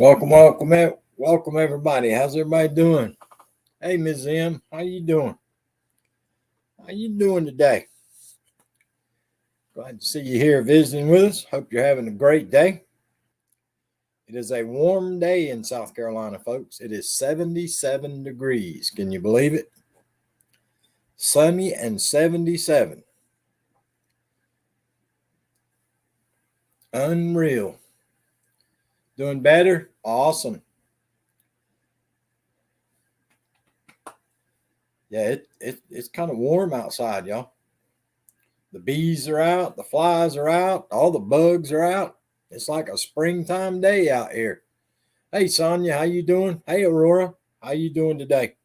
Welcome everybody. How's everybody doing? Hey, Ms. M, how you doing? How you doing today? Glad to see you here visiting with us. Hope you're having a great day. It is a warm day in South Carolina, folks. It is 77 degrees. Can you believe it? Sunny and 77. Unreal. Doing better? Awesome. Yeah, it's kind of warm outside, y'all. The bees are out, the flies are out, all the bugs are out. It's like a springtime day out here. Hey Sonia, how you doing? Hey Aurora, how you doing today?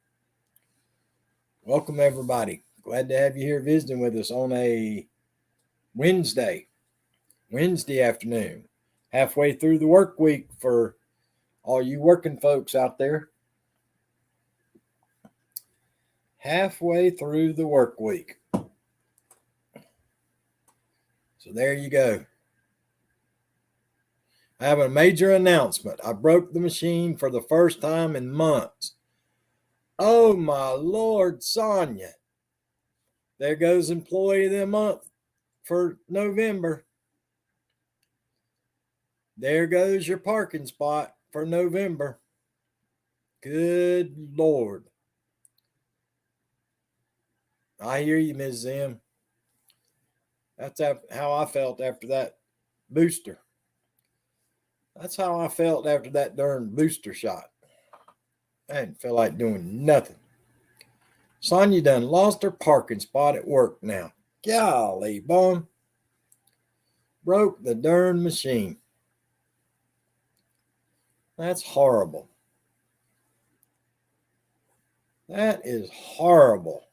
Welcome everybody. Glad to have you here visiting with us on a Wednesday afternoon, halfway through the work week for all you working folks out there. Halfway through the work week. So there you go. I have a major announcement. I broke the machine for the first time in months. Oh my Lord, Sonia. There goes employee of the month for November. There goes your parking spot for November. Good Lord. I hear you, Ms. M. That's how I felt after that booster. That's how I felt after that darn booster shot. I didn't feel like doing nothing. Sonya done lost her parking spot at work now. Golly, bum. Broke the darn machine. That's horrible. That is horrible.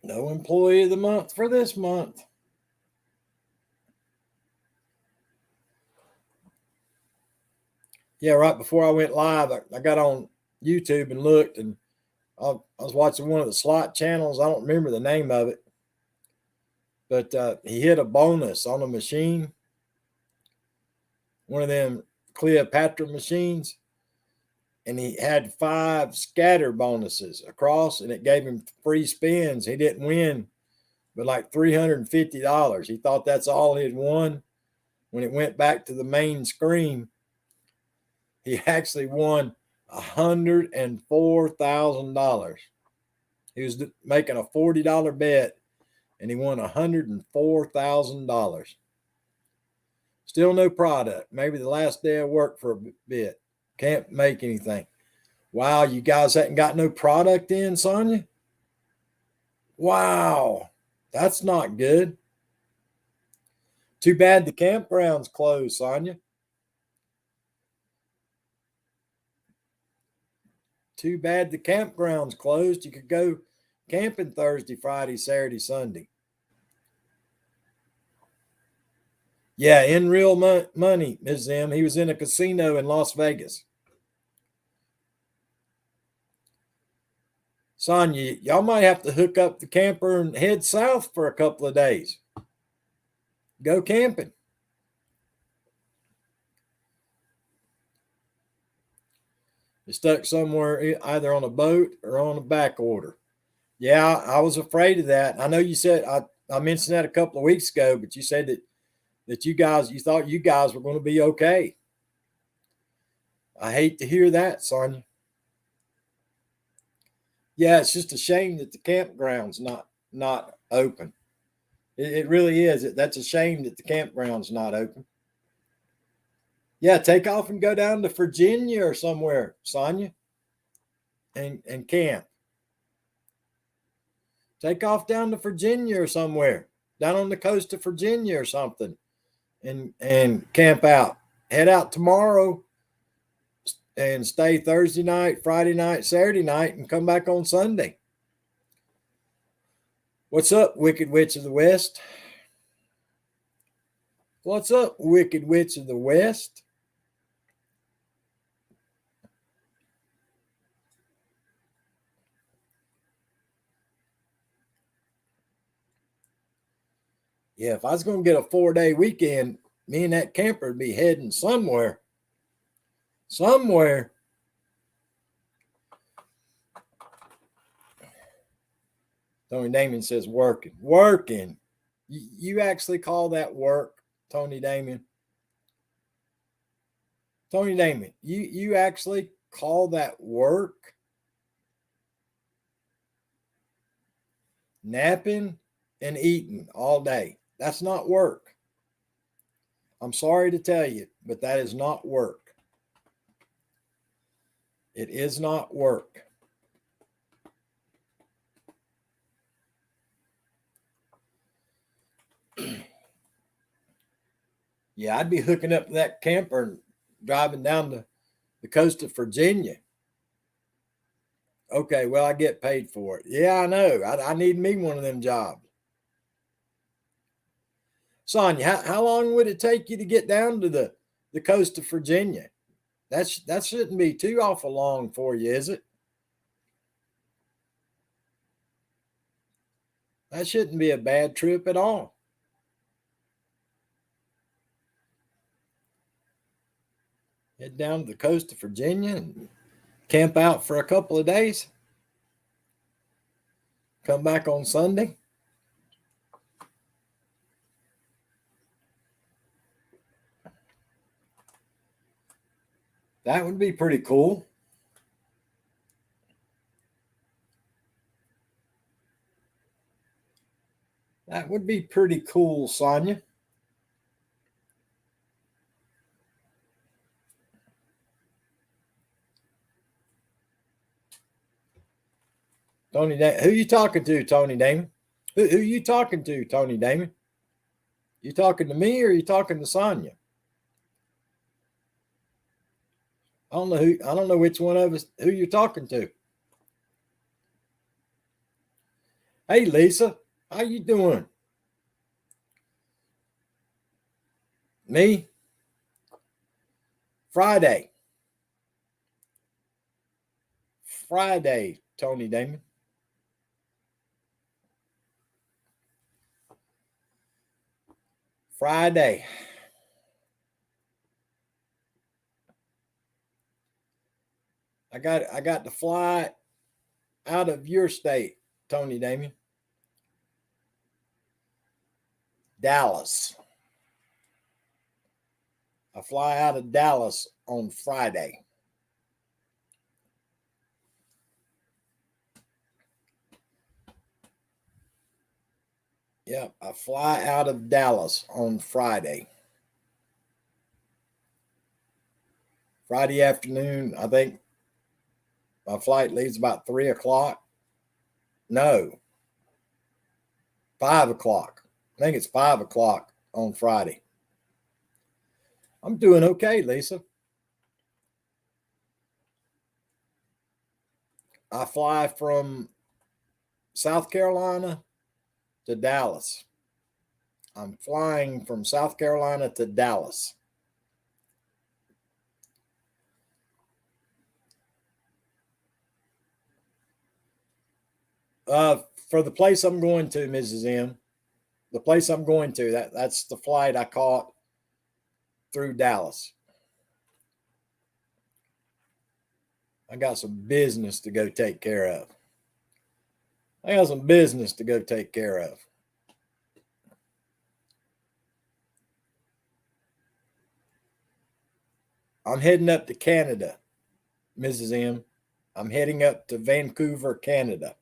No employee of the month for this month. Yeah, right before I went live, I got on YouTube and looked, and I was watching one of the slot channels. I don't remember the name of it, but he hit a bonus on a machine, one of them Cleopatra machines, and he had 5 scatter bonuses across, and it gave him free spins. He didn't win, but like $350. He thought that's all he'd won. When it went back to the main screen, he actually won $104,000. He was making a $40 bet, and he won $104,000. Still no product. Maybe the last day of work for a bit. Can't make anything. Wow, you guys hadn't got no product in, Sonia? Wow, that's not good. Too bad the campground's closed, Sonia. Too bad the campground's closed. You could go camping Thursday, Friday, Saturday, Sunday. Yeah, in real money, Ms. M. He was in a casino in Las Vegas. Sonya, y'all might have to hook up the camper and head south for a couple of days. Go camping. You're stuck somewhere either on a boat or on a back order. Yeah, I was afraid of that. I know you said I mentioned that a couple of weeks ago, but you said that you thought you guys were going to be okay. I hate to hear that, Sonya. Yeah, it's just a shame that the campground's not open. It really is. That's a shame that the campground's not open. Yeah, take off and go down to Virginia or somewhere, Sonya, and camp. Take off down to Virginia or somewhere, down on the coast of Virginia or something, and camp out. Head out tomorrow and stay Thursday night, Friday night, Saturday night, and come back on Sunday. What's up, Wicked Witch of the West? What's up, Wicked Witch of the West? Yeah, if I was going to get a 4-day weekend, me and that camper would be heading somewhere. Somewhere. Tony Damien says working. Working. You actually call that work, Tony Damien? Tony Damien, you actually call that work? Napping and eating all day. That's not work. I'm sorry to tell you, but that is not work. It is not work. Yeah, I'd be hooking up that camper and driving down the coast of Virginia. Okay, well, I get paid for it. Yeah, I know. I need me one of them jobs. Sonia, how long would it take you to get down to the coast of Virginia? That shouldn't be too awful long for you, is it? That shouldn't be a bad trip at all. Head down to the coast of Virginia and camp out for a couple of days. Come back on Sunday. That would be pretty cool. That would be pretty cool, Sonia. Tony, who you talking to, Tony Damon? Who you talking to, Tony Damon? You talking to me or you talking to Sonia? I don't know which one of us who you're talking to. Hey Lisa, how you doing? Me? Friday. Friday, Tony Damon. Friday. I got to fly out of your state, Tony Damon. Dallas. I fly out of Dallas on Friday. Yep, I fly out of Dallas on Friday. Friday afternoon, I think my flight leaves about 3 o'clock. No, 5 o'clock. I think it's 5 o'clock on Friday. I'm doing okay, Lisa. I fly from South Carolina to Dallas. I'm flying from South Carolina to Dallas. For the place I'm going to, Mrs. M, the place I'm going to, that's the flight I caught through Dallas. I got some business to go take care of. I got some business to go take care of. I'm heading up to Canada, Mrs. M. I'm heading up to Vancouver, Canada.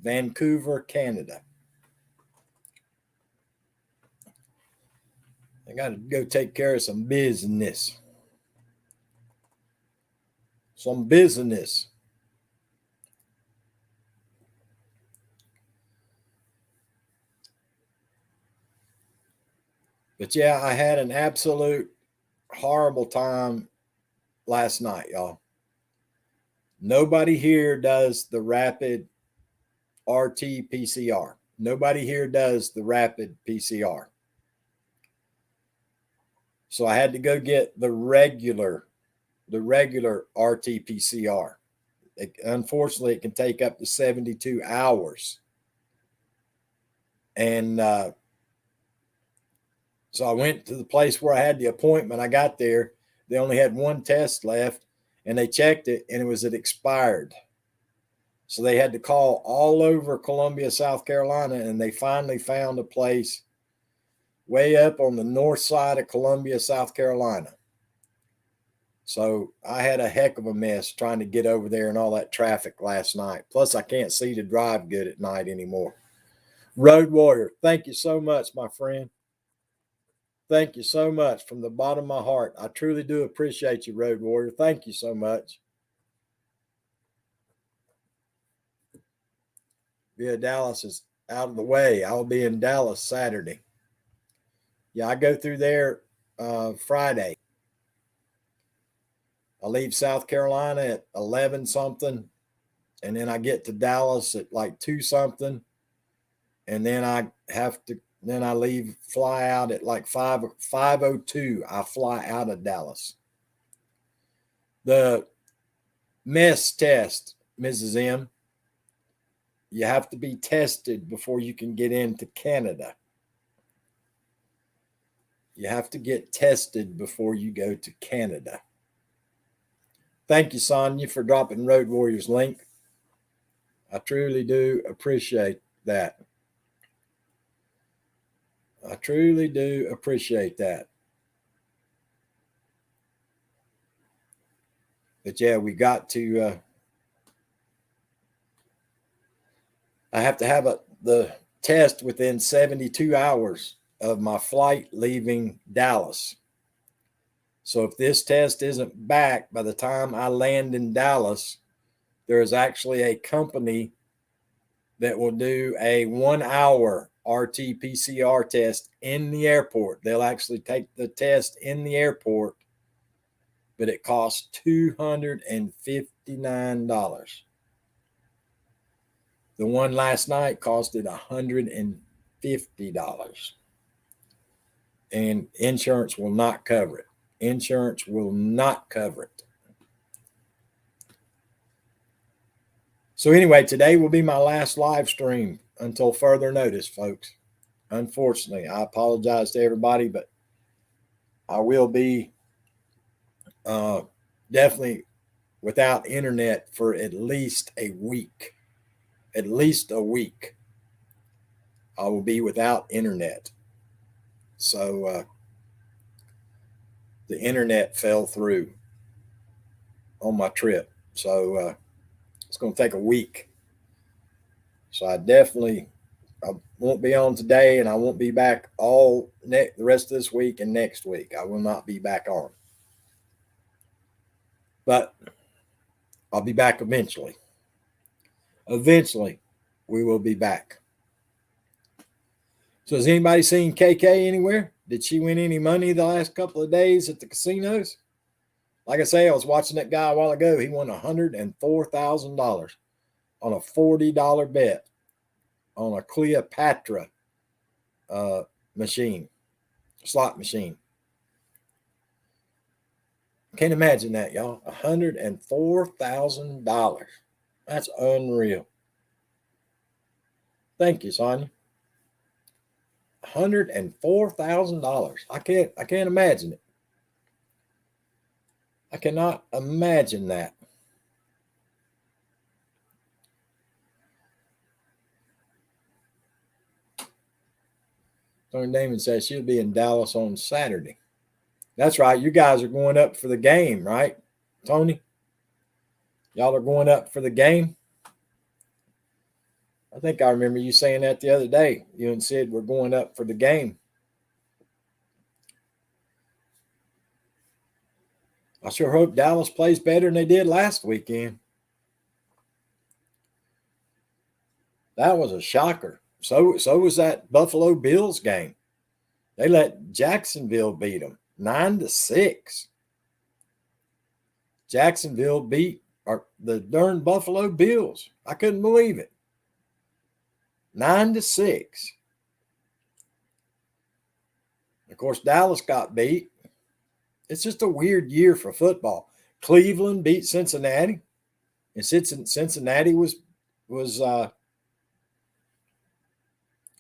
Vancouver, Canada. I got to go take care of some business. Some business. But yeah, I had an absolute horrible time last night, y'all. Nobody here does the rapid RT PCR. Nobody here does the rapid PCR. So I had to go get the regular RT PCR. Unfortunately, it can take up to 72 hours. And so I went to the place where I had the appointment. I got there. They only had one test left, and they checked it, and it expired. So they had to call all over Columbia, South Carolina, and they finally found a place way up on the north side of Columbia, South Carolina. So I had a heck of a mess trying to get over there and all that traffic last night. Plus, I can't see to drive good at night anymore. Road Warrior, thank you so much, my friend. Thank you so much from the bottom of my heart. I truly do appreciate you, Road Warrior. Thank you so much. Via Dallas is out of the way. I'll be in Dallas Saturday. Yeah, I go through there Friday. I leave South Carolina at 11 something, and then I get to Dallas at like 2 something, and then I fly out at like 5:02. I fly out of Dallas. The MESS test, Mrs. M, you have to be tested before you can get into Canada. You have to get tested before you go to Canada. Thank you, Sonia, for dropping Road Warriors link. I truly do appreciate that. I truly do appreciate that. But yeah, we got to, I have to have the test within 72 hours of my flight leaving Dallas. So if this test isn't back by the time I land in Dallas, there is actually a company that will do a 1 hour RT-PCR test in the airport. They'll actually take the test in the airport, but it costs $259. The one last night costed $150. And insurance will not cover it. Insurance will not cover it. So anyway, today will be my last live stream until further notice, folks. Unfortunately, I apologize to everybody, but I will be definitely without internet for at least a week. At least a week. I will be without internet. So the internet fell through on my trip. So it's going to take a week. So I won't be on today, and I won't be back the rest of this week and next week. I will not be back on. But I'll be back eventually. Eventually, we will be back. So has anybody seen KK anywhere? Did she win any money the last couple of days at the casinos? Like I say, I was watching that guy a while ago. He won $104,000 on a $40 bet on a Cleopatra slot machine. Can't imagine that, y'all. $104,000. That's unreal. Thank you, Sonia. $104,000. I can't imagine it. I cannot imagine that. Tony Damon says she'll be in Dallas on Saturday. That's right. You guys are going up for the game, right, Tony? Y'all are going up for the game? I think I remember you saying that the other day. You and Sid were going up for the game. I sure hope Dallas plays better than they did last weekend. That was a shocker. So was that Buffalo Bills game. They let Jacksonville beat them 9-6. Jacksonville beat the darn Buffalo Bills. I couldn't believe it. 9-6. Of course, Dallas got beat. It's just a weird year for football. Cleveland beat Cincinnati, and Cincinnati was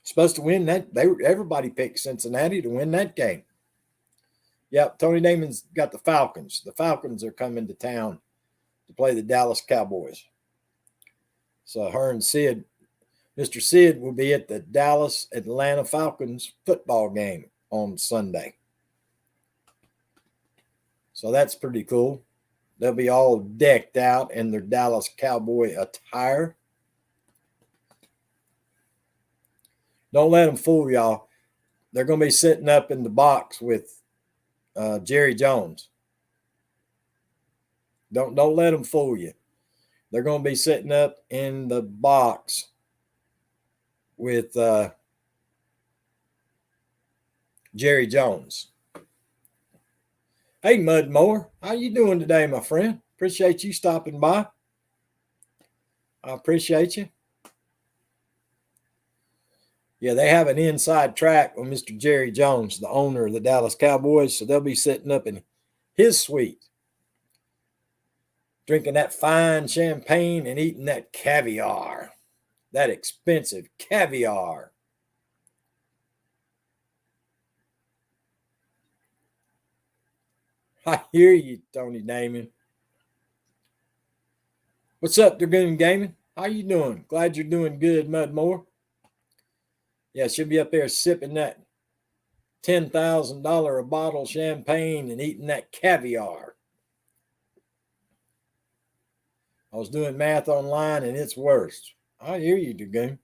Supposed to win that. Everybody picked Cincinnati to win that game. Yep, Tony Namath's got the Falcons. The Falcons are coming to town to play the Dallas Cowboys. So her and Sid, Mr. Sid, will be at the Dallas Atlanta Falcons football game on Sunday. So that's pretty cool. They'll be all decked out in their Dallas Cowboy attire. Don't let them fool y'all. They're going to be sitting up in the box with Jerry Jones. Don't let them fool you. They're going to be sitting up in the box with Jerry Jones. Hey, Mudmore, how you doing today, my friend? Appreciate you stopping by. I appreciate you. Yeah, they have an inside track with Mr. Jerry Jones, the owner of the Dallas Cowboys, so they'll be sitting up in his suite, drinking that fine champagne and eating that caviar, that expensive caviar. I hear you, Tony Damon. What's up, Dragoon Gaming? How you doing? Glad you're doing good, Mudmore. Yeah, she'll be up there sipping that $10,000 a bottle champagne and eating that caviar. I was doing math online and it's worse. I hear you, Dragoon.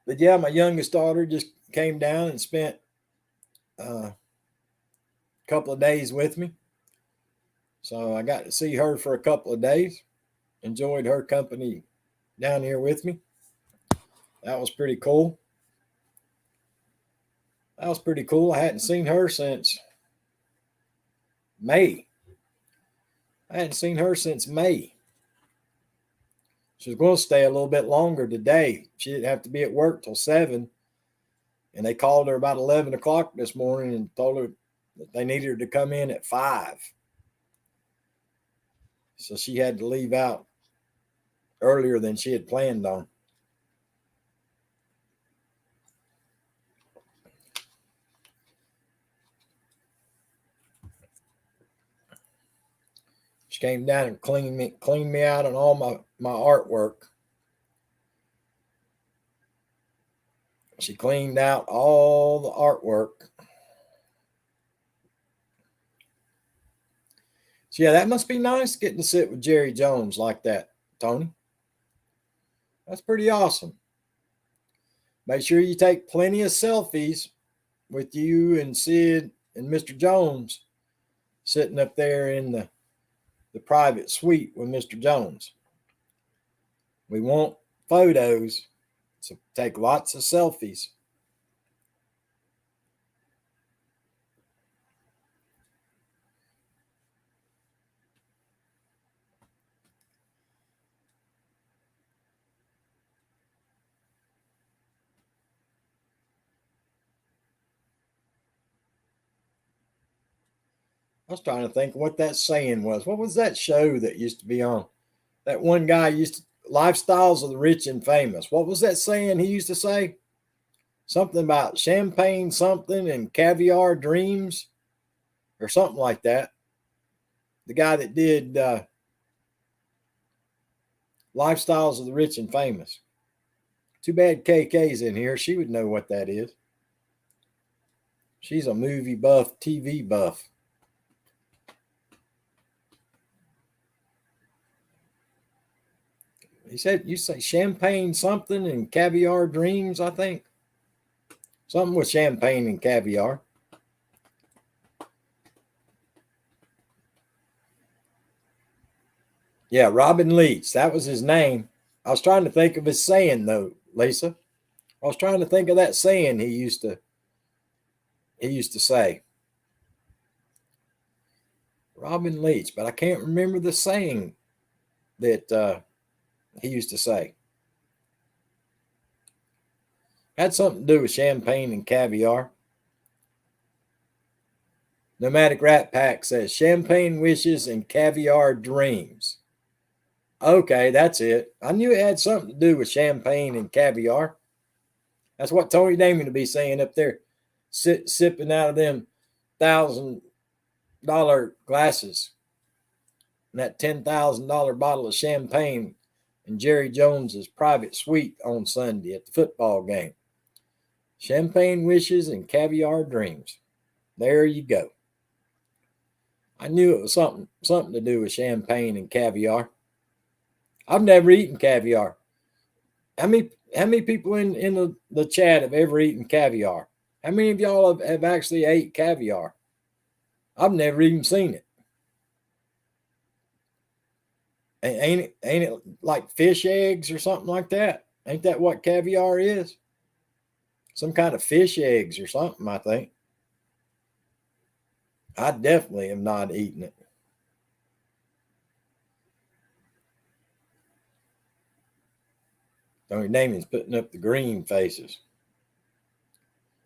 But yeah, my youngest daughter just came down and spent a couple of days with me. So I got to see her for a couple of days. Enjoyed her company down here with me. That was pretty cool. I hadn't seen her since May. She was going to stay a little bit longer today. She didn't have to be at work till 7. And they called her about 11 o'clock this morning and told her that they needed her to come in at 5. So she had to leave out earlier than she had planned on. She came down and cleaned me out on all my artwork. She cleaned out all the artwork. So yeah, that must be nice getting to sit with Jerry Jones like that, Tony. That's pretty awesome. Make sure you take plenty of selfies with you and Sid and Mr. Jones sitting up there in the private suite with Mr. Jones. We want photos, so take lots of selfies. I was trying to think what that saying was. What was that show that used to be on? That one guy used to, Lifestyles of the Rich and Famous. What was that saying he used to say? Something about champagne something and caviar dreams or something like that. The guy that did Lifestyles of the Rich and Famous. Too bad KK's in here. She would know what that is. She's a movie buff, TV buff. He said, you say champagne something and caviar dreams, I think. Something with champagne and caviar. Yeah, Robin Leach. That was his name. I was trying to think of his saying, though, Lisa. I was trying to think of that saying he used to say. Robin Leach, but I can't remember the saying that he used to say. Had something to do with champagne and caviar. Nomadic Rat Pack says champagne wishes and caviar dreams. Okay, that's it. I knew it had something to do with champagne and caviar. That's what Tony Damon to be saying up there, sipping out of them $1,000 glasses and that $10,000 bottle of champagne in Jerry Jones's private suite on Sunday at the football game. Champagne wishes and caviar dreams. There you go. I knew it was something to do with champagne and caviar. I've never eaten caviar. How many people in the chat have ever eaten caviar? How many of y'all have actually ate caviar? I've never even seen it. Ain't it like fish eggs or something like that? Ain't that what caviar is? Some kind of fish eggs or something, I think. I definitely have not eaten it. Tony Damon's putting up the green faces.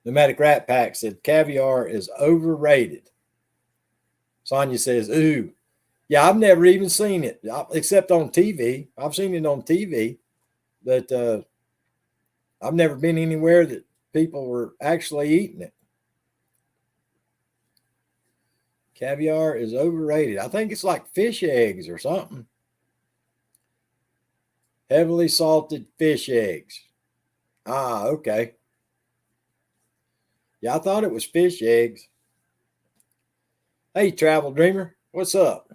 Pneumatic Rat Pack said caviar is overrated. Sonia says, ooh. Yeah, I've never even seen it except on TV. I've seen it on TV, but I've never been anywhere that people were actually eating it. Caviar is overrated. I think it's like fish eggs or something. Heavily salted fish eggs. Ah, okay. Yeah, I thought it was fish eggs. Hey, Travel Dreamer, what's up?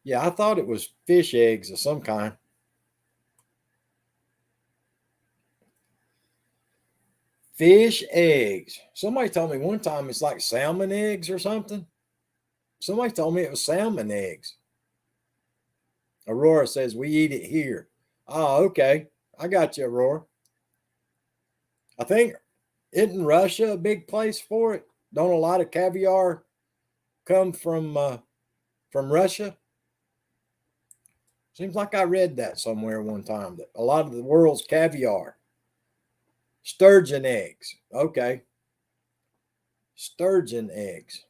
Yeah, I thought it was fish eggs of some kind. Fish eggs. Somebody told me one time it's like salmon eggs or something. Somebody told me it was salmon eggs. Aurora says we eat it here. Oh, okay. I got you, Aurora. I think isn't Russia a big place for it? Don't a lot of caviar come from Russia? Seems like I read that somewhere one time that a lot of the world's caviar. Sturgeon eggs. Okay. Sturgeon eggs.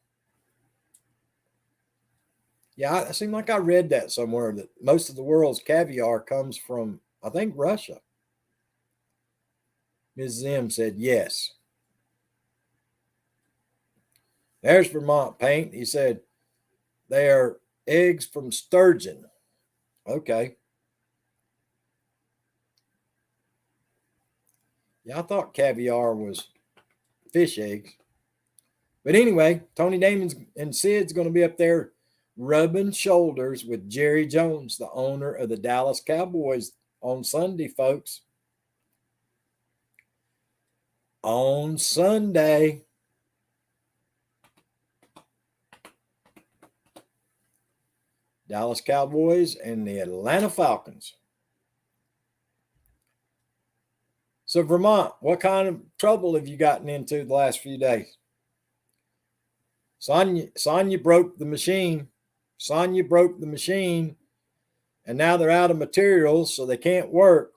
Yeah, it seemed like I read that somewhere that most of the world's caviar comes from, I think, Russia. Ms. Zim said yes. There's Vermont Paint. He said they are eggs from sturgeon. Okay. Yeah, I thought caviar was fish eggs. But anyway, Tony Damon's and Sid's going to be up there rubbing shoulders with Jerry Jones, the owner of the Dallas Cowboys, on Sunday, folks. On Sunday. Dallas Cowboys and the Atlanta Falcons. So, Vermont, what kind of trouble have you gotten into the last few days? Sonya broke the machine. Sonya broke the machine, and now they're out of materials, so they can't work.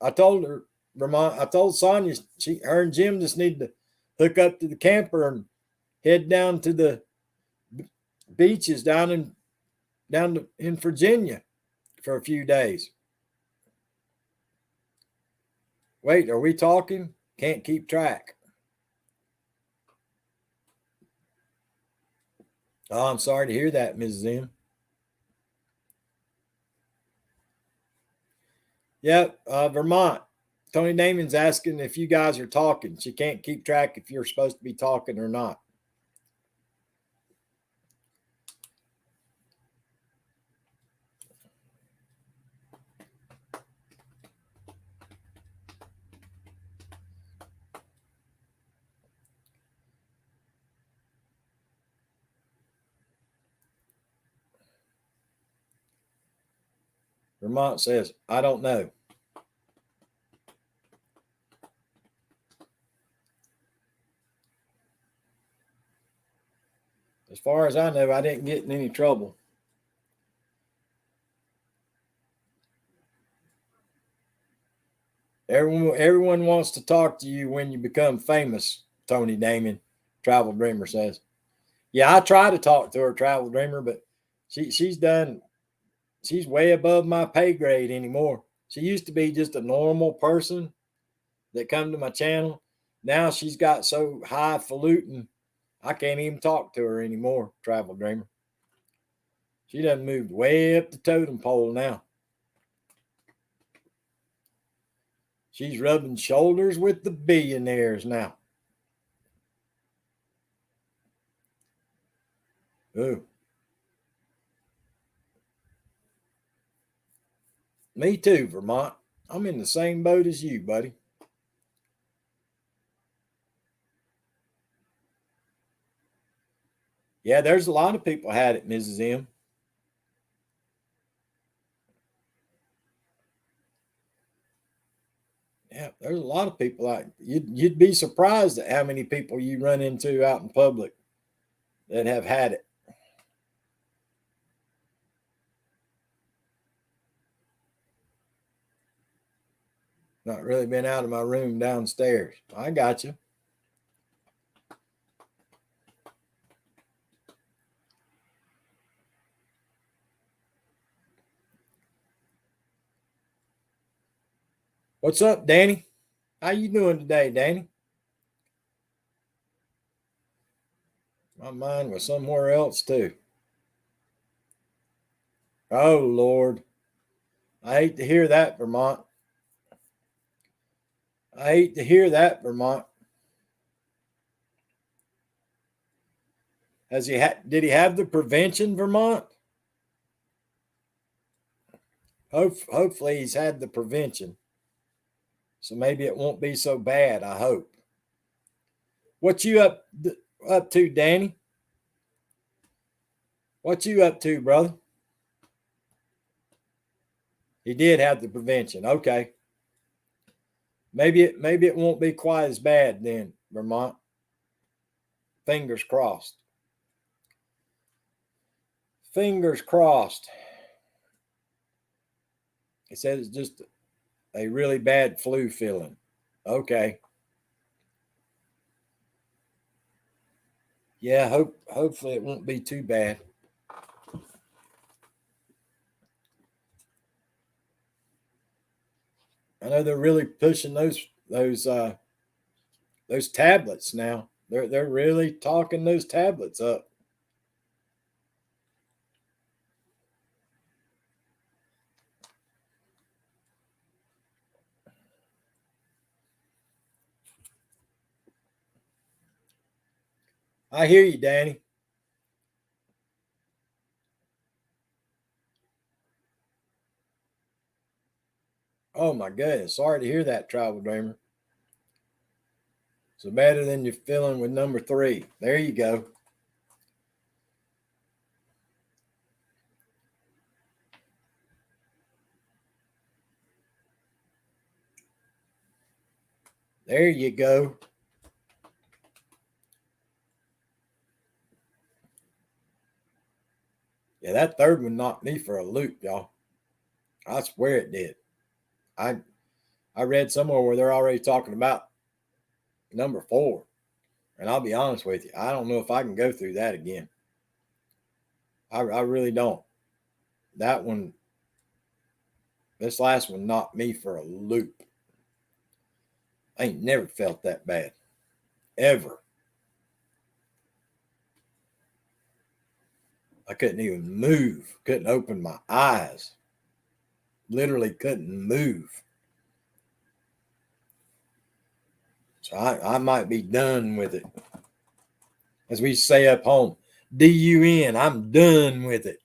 I told her, Vermont, I told Sonya, her and Jim just need to hook up to the camper and head down to the beaches down in Virginia for a few days. Wait, are we talking? Can't keep track. Oh, I'm sorry to hear that, Mrs. Zim. Yep, Vermont. Tony Damon's asking if you guys are talking. She can't keep track if you're supposed to be talking or not. Vermont says, I don't know. As far as I know, I didn't get in any trouble. Everyone wants to talk to you when you become famous, Tony Damon, Travel Dreamer says. Yeah, I try to talk to her, Travel Dreamer, but she's done she's way above my pay grade anymore. She used to be just a normal person that come to my channel. Now she's got so highfalutin, I can't even talk to her anymore, Travel Dreamer. She done moved way up the totem pole now. She's rubbing shoulders with the billionaires now. Ooh. Me too, Vermont. I'm in the same boat as you, buddy. Yeah, there's a lot of people had it, Mrs. M. Yeah, there's a lot of people out. You'd be surprised at how many people you run into out in public that have had it. Not really been out of my room downstairs. I got you. What's up, Danny? How you doing today, Danny? My mind was somewhere else too. Oh Lord. I hate to hear that, Vermont. I hate to hear that, Vermont. Did he have the prevention, Vermont? Hopefully he's had the prevention. So maybe it won't be so bad, I hope. What you up to, Danny? What you up to, brother? He did have the prevention. Okay. Maybe it won't be quite as bad then, Vermont. Fingers crossed. Fingers crossed. It says it's just a really bad flu feeling. Okay. Yeah, hopefully it won't be too bad. I know they're really pushing those tablets now. They're really talking those tablets up. I hear you, Danny. Oh my goodness. Sorry to hear that, Travel Dreamer. So better than you're feeling with number 3. There you go. There you go. Yeah, that third one knocked me for a loop, y'all. I swear it did. I read somewhere where they're already talking about number 4. And I'll be honest with you, I don't know if I can go through that again. I really don't. That one, this last one knocked me for a loop. I ain't never felt that bad. Ever. I couldn't even move. Couldn't open my eyes. Literally couldn't move. So I might be done with it. As we say up home, DUN, I'm done with it.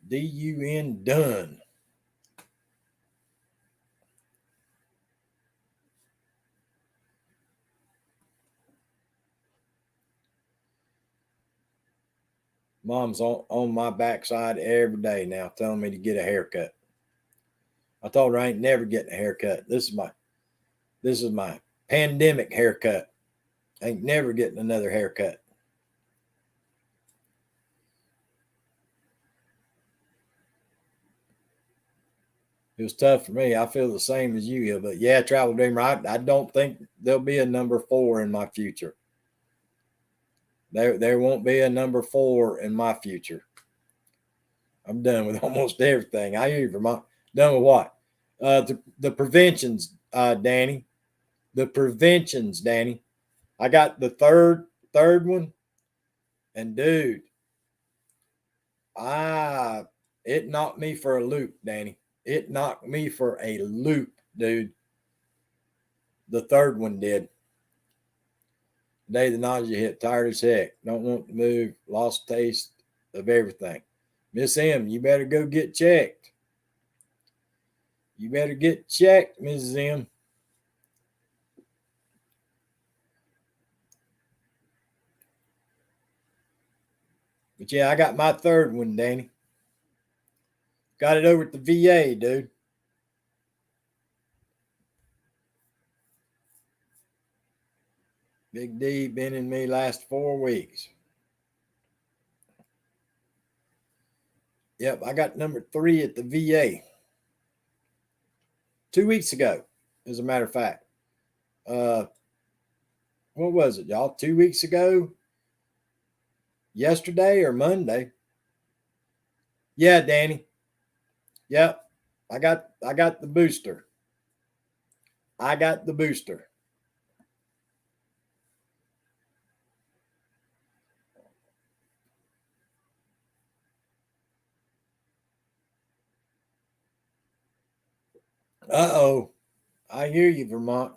DUN, done. Mom's on my backside every day now, telling me to get a haircut. I told her I ain't never getting a haircut. This is my pandemic haircut. I ain't never getting another haircut. It was tough for me. I feel the same as you, but yeah, Travel Dreamer, I don't think there'll be a number 4 in my future. There won't be a number 4 in my future. I'm done with almost everything. I hear you, Vermont. Done with what? The preventions, Danny. The preventions, Danny. I got the third one, and dude, it knocked me for a loop, Danny. It knocked me for a loop, dude. The third one did. The day the nausea hit, tired as heck, don't want to move, lost taste of everything. Miss M, you better go get checked. You better get checked, Mrs. M. But yeah, I got my third one, Danny. Got it over at the VA, dude. Big D been in me last 4 weeks. Yep, I got number 3 at the VA 2 weeks ago, as a matter of fact. What was it, y'all? 2 weeks ago? Yesterday or Monday? Yeah, Danny. Yep, I got the booster. I got the booster. Uh-oh. I hear you, Vermont.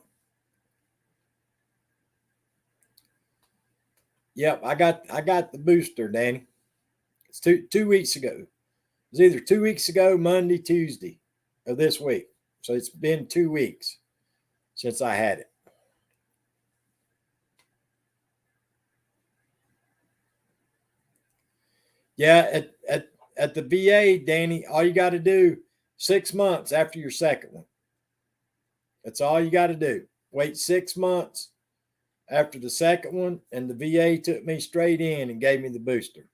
Yep, I got the booster, Danny. It's two weeks ago. It was either 2 weeks ago, Monday, Tuesday of this week. So it's been 2 weeks since I had it. Yeah, at the VA, Danny, all you got to do 6 months after your second one. That's all you got to do. Wait 6 months after the second one, and the VA took me straight in and gave me the booster.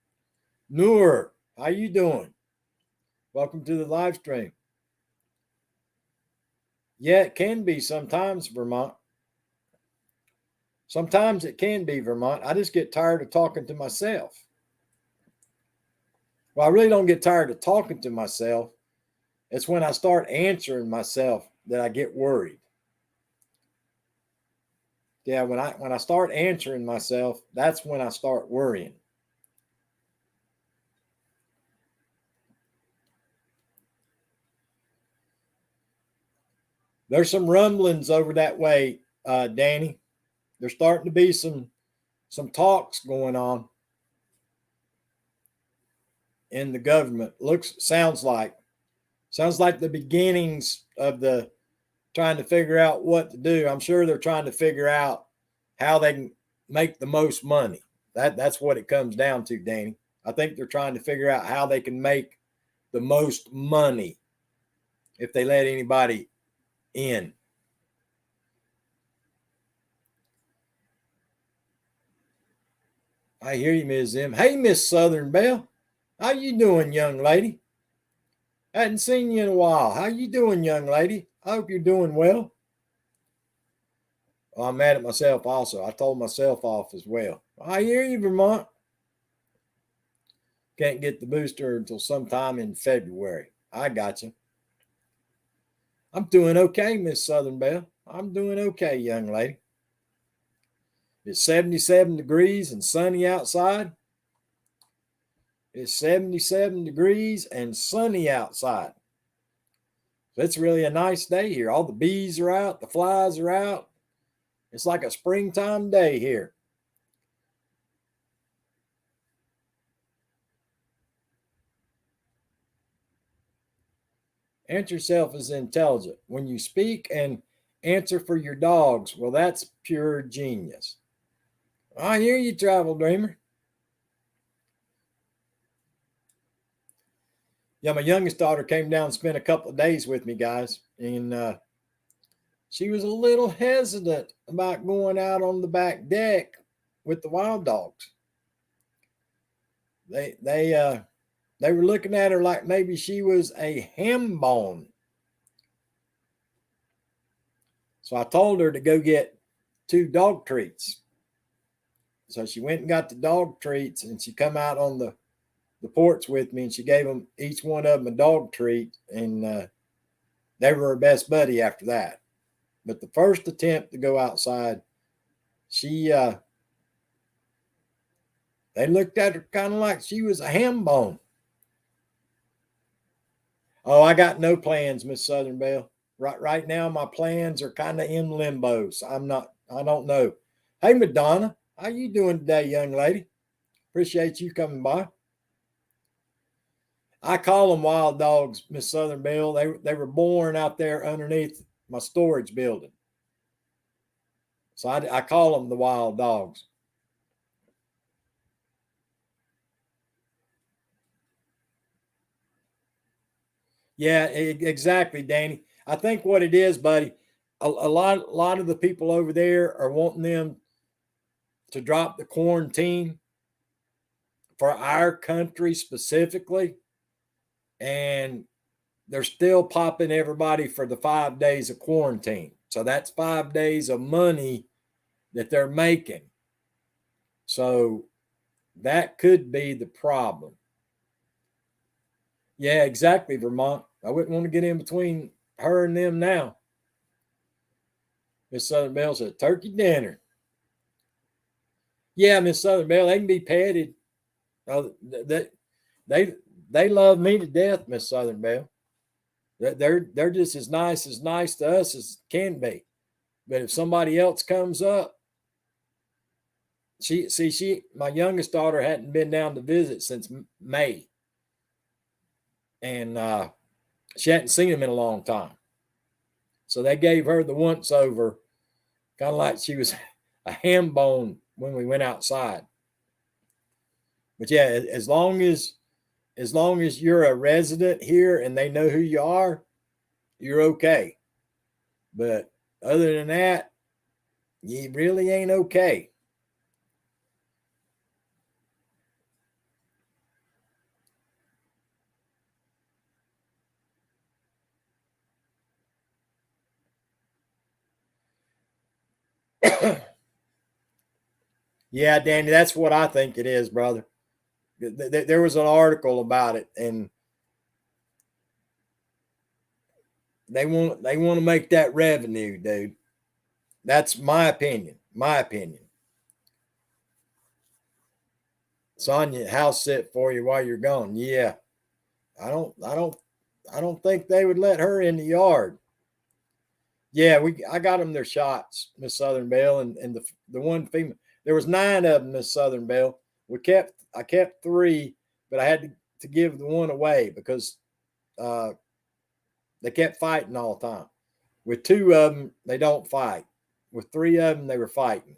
Noor, how you doing? Welcome to the live stream. Yeah, it can be sometimes, Vermont. Sometimes it can be, Vermont. I just get tired of talking to myself. Well, I really don't get tired of talking to myself. It's when I start answering myself that I get worried. Yeah, when I start answering myself, that's when I start worrying. There's some rumblings over that way, Danny. There's starting to be some talks going on in the government. Sounds like the beginnings of the trying to figure out what to do. I'm sure they're trying to figure out how they can make the most money. That's what it comes down to, Danny. I think they're trying to figure out how they can make the most money if they let anybody in. I hear you, Ms. M. Hey, Miss Southern Belle. How you doing, young lady? I hadn't seen you in a while. How you doing, young lady? I hope you're doing well. Well, I'm mad at myself also. I told myself off as well. I hear you, Vermont. Can't get the booster until sometime in February. I got you. I'm doing okay, Miss Southern Belle. I'm doing okay, young lady. It's 77 degrees and sunny outside. It's 77 degrees and sunny outside. So it's really a nice day here. All the bees are out, the flies are out. It's like a springtime day here. Answer yourself as intelligent. When you speak and answer for your dogs, well, that's pure genius. I hear you, Travel Dreamer. Yeah, my youngest daughter came down and spent a couple of days with me, guys. And she was a little hesitant about going out on the back deck with the wild dogs. They were looking at her like maybe she was a ham bone. So I told her to go get 2 dog treats. So she went and got the dog treats, and she come out on the porch with me, and she gave them each one of them a dog treat, and they were her best buddy after that. But the first attempt to go outside, they looked at her kind of like she was a ham bone. Oh, I got no plans, Miss Southern Belle. Right now, my plans are kind of in limbo. So I don't know. Hey, Madonna, how you doing today, young lady? Appreciate you coming by. I call them wild dogs, Miss Southern Belle. They were born out there underneath my storage building. So I call them the wild dogs. Yeah, exactly, Danny. I think what it is, buddy, a lot of the people over there are wanting them to drop the quarantine for our country specifically, and they're still popping everybody for the 5 days of quarantine. So that's 5 days of money that they're making. So that could be the problem. Yeah, exactly, Vermont. I wouldn't want to get in between her and them now. Miss Southern Belle said, turkey dinner. Yeah, Miss Southern Belle, they can be petted. They they love me to death, Miss Southern Belle. They're just as nice to us as can be. But if somebody else comes up, my youngest daughter hadn't been down to visit since May, and she hadn't seen him in a long time. So they gave her the once over, kind of like she was a ham bone when we went outside. But yeah, as long as you're a resident here and they know who you are, you're okay. But other than that, you really ain't okay. Yeah, Danny, that's what I think it is, brother. There was an article about it, and they want to make that revenue, dude. That's my opinion. My opinion. Sonya, house sit for you while you're gone. Yeah, I don't think they would let her in the yard. Yeah, I got them their shots, Miss Southern Belle, and the one female. There was 9 of them, Miss Southern Belle. I kept 3, but I had to give the one away because uh, they kept fighting all the time. With 2 of them, they don't fight. With 3 of them, they were fighting.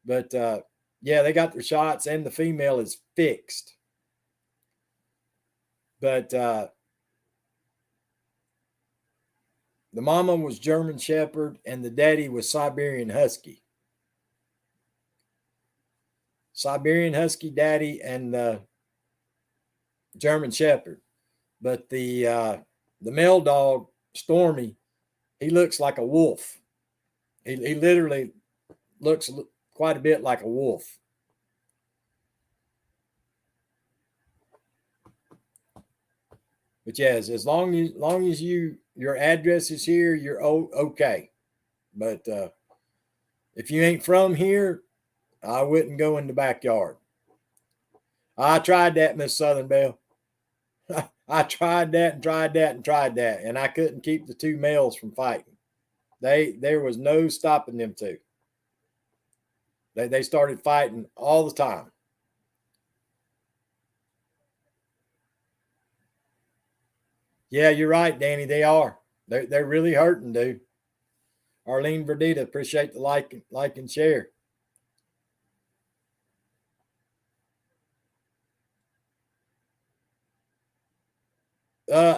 But yeah, they got their shots, and the female is fixed. But the mama was German Shepherd, and the daddy was Siberian Husky. Siberian Husky daddy and the German Shepherd. But the male dog, Stormy, he looks like a wolf. He literally looks quite a bit like a wolf. But yes, as long as your address is here, you're okay. But if you ain't from here, I wouldn't go in the backyard. I tried that, Miss Southern Belle. I tried that and tried that and tried that, and I couldn't keep the 2 males from fighting. There was no stopping them 2. They started fighting all the time. Yeah, you're right, Danny. They are. They're really hurting, dude. Arlene Verdita, appreciate the like and share.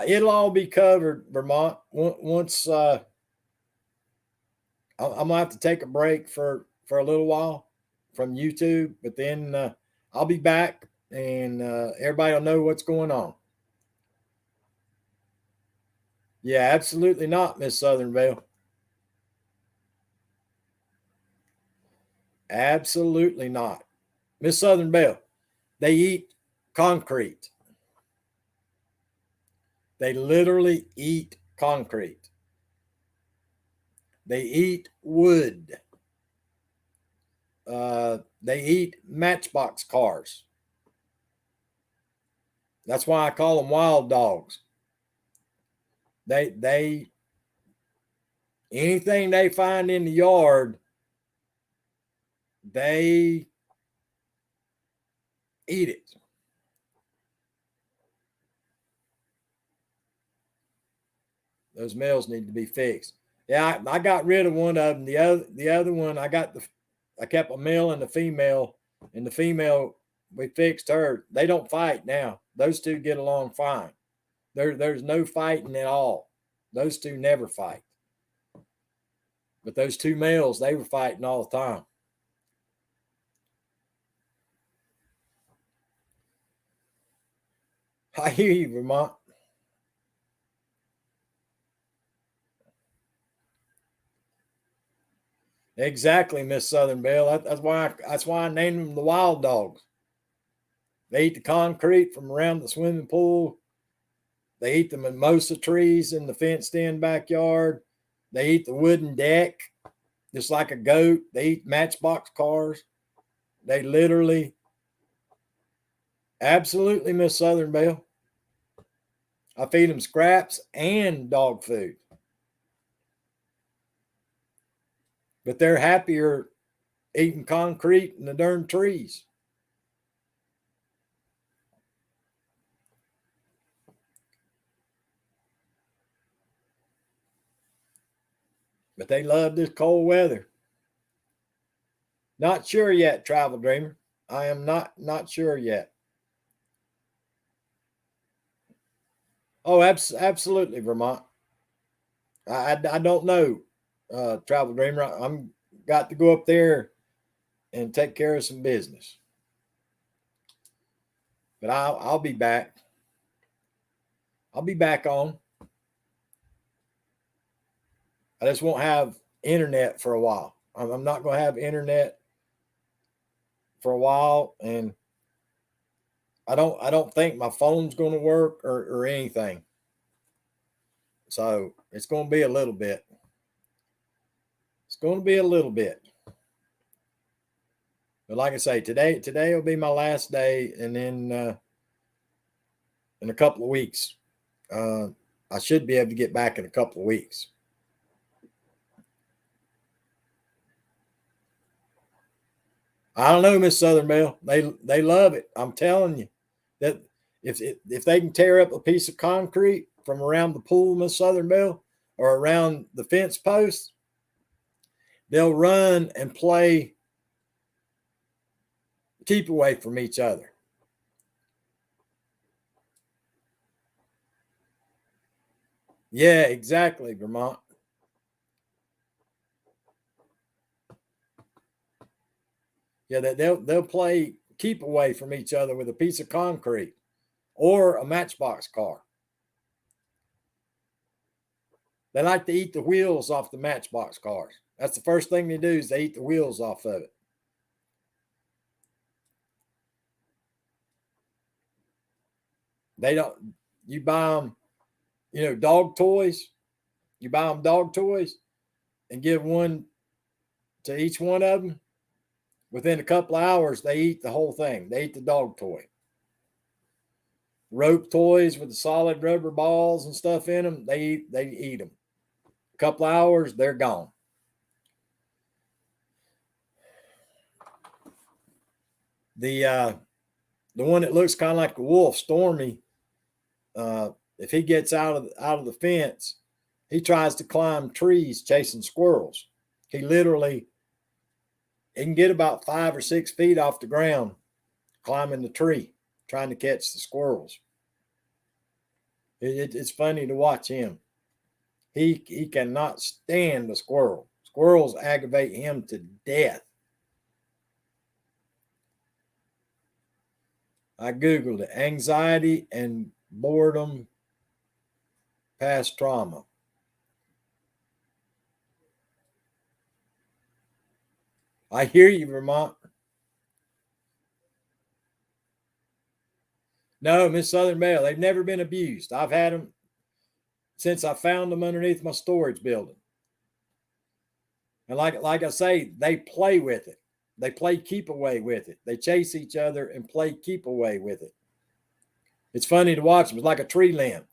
It'll all be covered, Vermont. Once I'm gonna have to take a break for a little while from YouTube, but then I'll be back, and everybody will know what's going on. Yeah, absolutely not, Miss Southern Belle. Absolutely not. Miss Southern Belle, they eat concrete. They literally eat concrete. They eat wood. They eat matchbox cars. That's why I call them wild dogs. They anything they find in the yard, they eat it. Those males need to be fixed. Yeah, I got rid of one of them. The other one, I kept a male and the female, and the female, we fixed her. They don't fight now. Those two get along fine. There's no fighting at all. Those two never fight. But those two males, they were fighting all the time. I hear you, Vermont. Exactly, Miss Southern Belle. That's why I named them the wild dogs. They eat the concrete from around the swimming pool. They eat the mimosa trees in the fenced-in backyard. They eat the wooden deck, just like a goat. They eat matchbox cars. They literally, absolutely, Miss Southern Belle. I feed them scraps and dog food. But they're happier eating concrete and the darn trees. But they love this cold weather. Not sure yet, Travel Dreamer. I am not sure yet. Oh, absolutely, Vermont. I don't know, Travel Dreamer. I'm got to go up there and take care of some business. But I'll be back. I'll be back on. I just won't have internet for a while. I'm not going to have internet for a while, and I don't think my phone's going to work or anything. So it's going to be a little bit. It's going to be a little bit. But like I say, today will be my last day, and then in a couple of weeks, I should be able to get back in a couple of weeks. I don't know, Miss Southern Belle. They love it. I'm telling you that if they can tear up a piece of concrete from around the pool, Miss Southern Belle, or around the fence post, they'll run and play keep away from each other. Yeah, exactly, Vermont. Yeah, they'll play keep away from each other with a piece of concrete or a matchbox car. They like to eat the wheels off the matchbox cars. That's the first thing they do is they eat the wheels off of it. They don't. You buy them, dog toys. You buy them dog toys and give one to each one of them. Within a couple of hours, they eat the whole thing. They eat the dog toy. Rope toys with the solid rubber balls and stuff in them. They eat them. A couple of hours, they're gone. The one that looks kind of like a wolf, Stormy, if he gets out of the fence, he tries to climb trees chasing squirrels. He literally he can get about 5 or 6 feet off the ground climbing the tree trying to catch the squirrels. It's funny to watch him. He cannot stand the squirrel. Squirrels aggravate him to death. I googled it: anxiety and boredom past trauma. I hear you, Vermont. No, Miss Southern Belle, they've never been abused. I've had them since I found them underneath my storage building. And like I say, they play with it. They play keep away with it. They chase each other and play keep away with it. It's funny to watch them. It's like a tree limb.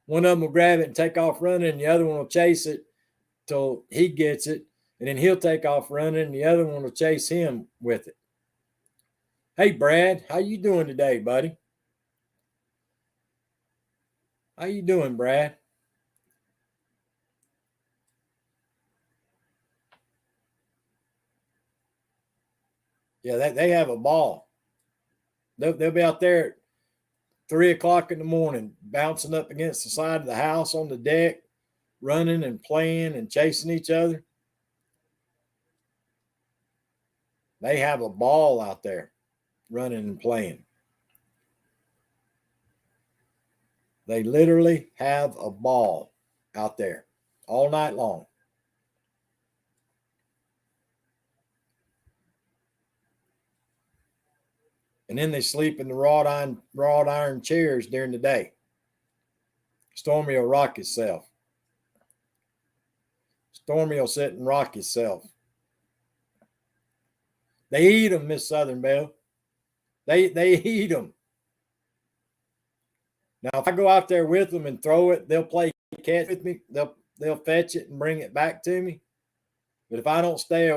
One of them will grab it and take off running, and the other one will chase it till he gets it, and then he'll take off running, and the other one will chase him with it. Hey, Brad, how you doing today, buddy? How you doing, Brad? Yeah, they have a ball. They'll be out there at 3 o'clock in the morning, bouncing up against the side of the house on the deck, running and playing and chasing each other. They have a ball out there running and playing. They literally have a ball out there all night long. And then they sleep in the wrought iron chairs during the day. Stormy will rock himself. Stormy will sit and rock himself. They eat them, Miss Southern Belle. They eat them. Now, if I go out there with them and throw it, they'll play catch with me. They'll fetch it and bring it back to me. But if I don't stay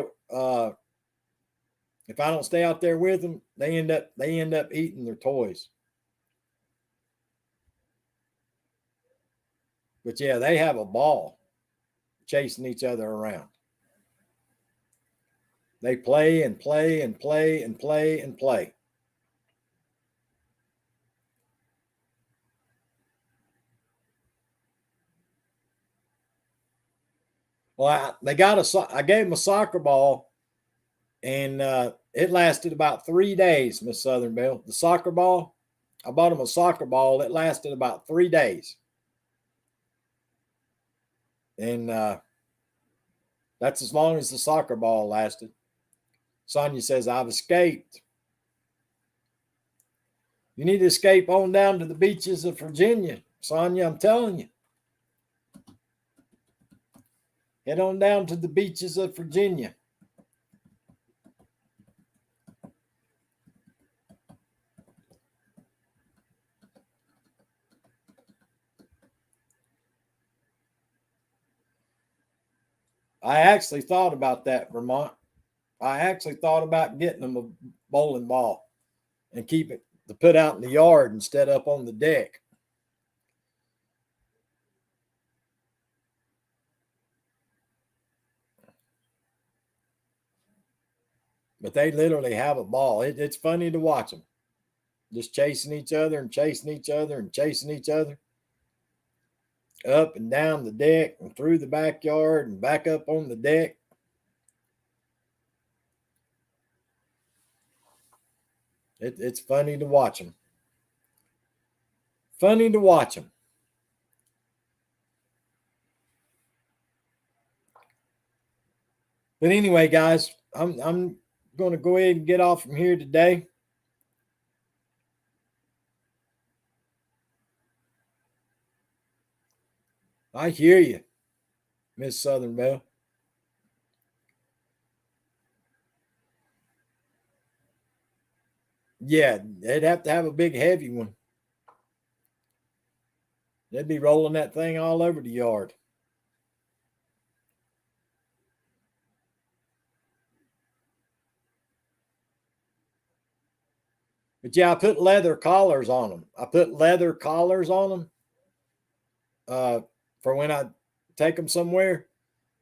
out there with them, they end up eating their toys. But yeah, they have a ball chasing each other around. They play and play and play and play and play. Well, I gave them a soccer ball, and it lasted about 3 days, Miss Southern Belle. The soccer ball, I bought them a soccer ball. It lasted about 3 days. And that's as long as the soccer ball lasted. Sonia says, I've escaped. You need to escape on down to the beaches of Virginia, Sonia, I'm telling you. Head on down to the beaches of Virginia. I actually thought about that, Vermont. I actually thought about getting them a bowling ball and keep it to put out in the yard instead up on the deck. But they literally have a ball. It's funny to watch them just chasing each other and chasing each other and chasing each other up and down the deck and through the backyard and back up on the deck. It's funny to watch them. Funny to watch them. But anyway, guys, I'm going to go ahead and get off from here today. I hear you, Miss Southern Belle. Yeah, they'd have to have a big, heavy one. They'd be rolling that thing all over the yard. But yeah, I put leather collars on them. For when I take them somewhere,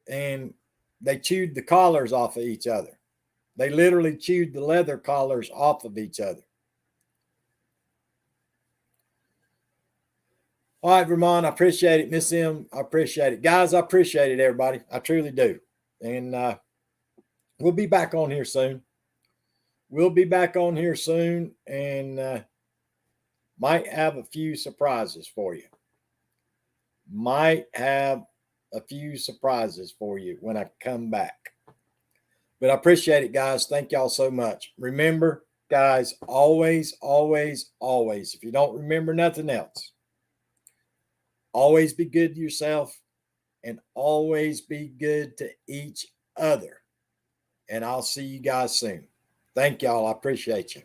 and they chewed the collars off of each other. They literally chewed the leather collars off of each other. All right, Vermont, I appreciate it. Miss M, I appreciate it. Guys, I appreciate it, everybody. I truly do. And we'll be back on here soon. And might have a few surprises for you. When I come back. But I appreciate it, guys. Thank y'all so much. Remember, guys, always, always, always, if you don't remember nothing else, always be good to yourself and always be good to each other. And I'll see you guys soon. Thank y'all. I appreciate you.